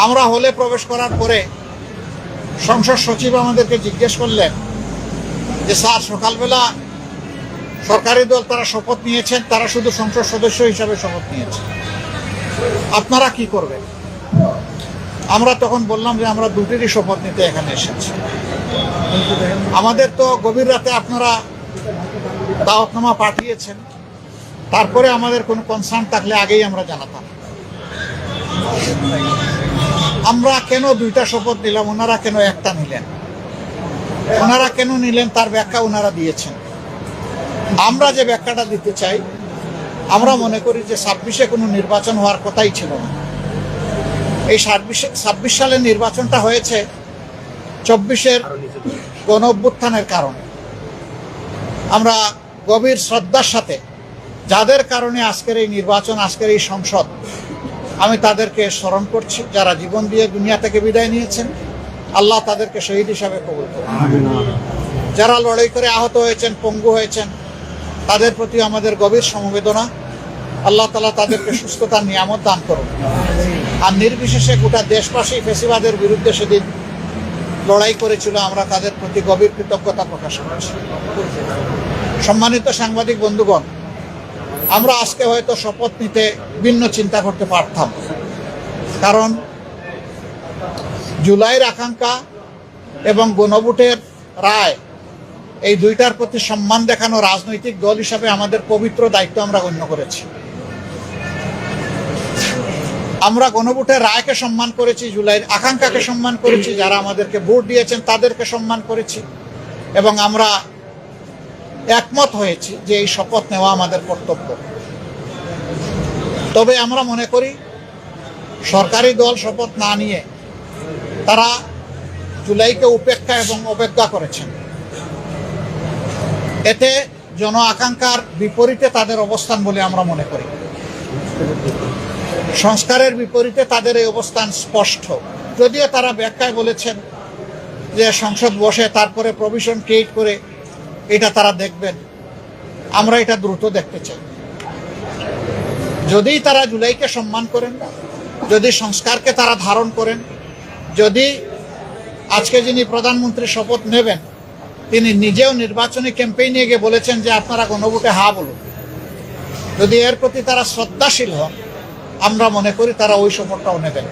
আমরা হলে প্রবেশ করার পরে সংসদ সচিব আমাদেরকে জিজ্ঞেস করলেন যে স্যার, সকালবেলা সরকারি দল তারা শপথ নিয়েছেন, তারা শুধু সংসদ সদস্য হিসাবে শপথ নিয়েছেন, আপনারা কি করবেন? আমরা তখন বললাম যে আমরা দুটিরই শপথ নিতে এখানে এসেছি। আমাদের তো গভীর রাতে আপনারা দাওয়াতনামা পাঠিয়েছেন, তারপরে আমাদের কোনো কনসার্ন থাকলে আগেই আমরা জানাতাম। আমরা কেন দুইটা শপথ নিলাম, ওনারা কেন একটা নিলেন? ওনারা কেন নিলেন তার ব্যাখ্যা ওনারা দিয়েছেন। আমরা যে ব্যাখ্যাটা দিতে চাই, আমরা মনে করি যে 26-এ কোনো নির্বাচন হওয়ার কথাই ছিল না। এই 26 সালের নির্বাচনটা হয়েছে 24-এর গণ অভ্যুত্থানের কারণে। আমরা গভীর শ্রদ্ধার সাথে যাদের কারণে আজকের এই নির্বাচন, আজকের এই সংসদ, আমি তাদেরকে স্মরণ করছি, যারা জীবন দিয়ে দুনিয়া থেকে বিদায় নিয়েছেন। আল্লাহ তাদেরকে শহীদ হিসাবে কবুল করুন। যারা লড়াই করে আহত হয়েছেন, পঙ্গু হয়েছেন, তাদের প্রতি আমাদের গভীর সমবেদনা। আল্লাহ তাআলা তাদেরকে সুস্থতার নিয়ামত দান করুন। আর নির্বিশেষে গোটা দেশবাসী ফ্যাসিবাদের বিরুদ্ধে সেদিন লড়াই করেছিল, আমরা তাদের প্রতি গভীর কৃতজ্ঞতা প্রকাশ করছি। সম্মানিত সাংবাদিক বন্ধুগণ, আমরা আজকে হয়তো শপথ নিতে ভিন্ন চিন্তা করতে পারতাম, কারণ জুলাইয়ের আকাঙ্ক্ষা এবং গণভোটের রায়, এই দুইটার প্রতি সম্মান দেখানো রাজনৈতিক দল হিসাবে আমাদের পবিত্র দায়িত্ব আমরা গণ্য করেছি। আমরা গণভোটের রায়কে সম্মান করেছি, জুলাইয়ের আকাঙ্ক্ষাকে সম্মান করেছি, যারা আমাদেরকে ভোট দিয়েছেন তাদেরকে সম্মান করেছি, এবং আমরা একমত হয়েছি যে এই শপথ নেওয়া আমাদের কর্তব্য। তবে আমরা মনে করি সরকারি দল শপথ না নিয়ে তারা জুলাইকে উপেক্ষা এবং অবজ্ঞা করেছেন। এতে জন আকাঙ্ক্ষার বিপরীতে তাদের অবস্থান বলে আমরা মনে করি। সংস্কারের বিপরীতে তাদের এই অবস্থান স্পষ্ট। যদিও তারা ব্যাখ্যায় বলেছেন যে সংসদ বসে তারপরে প্রভিশন ক্রিয়েট করে এটা তারা দেখবেন, আমরা এটা দ্রুত দেখতে চাই। যদি তারা জুলাইকে সম্মান করেন, যদি সংস্কারকে তারা ধারণ করেন, যদি আজকে যিনি প্রধানমন্ত্রী শপথ নেবেন তিনি নিজেও নির্বাচনী ক্যাম্পেইনে গিয়ে বলেছেন যে আপনারা গণভোটে হা বলুন, যদি এর প্রতি তারা শ্রদ্ধাশীল হন, আমরা মনে করি তারা ওই শপথটাও নেবেন।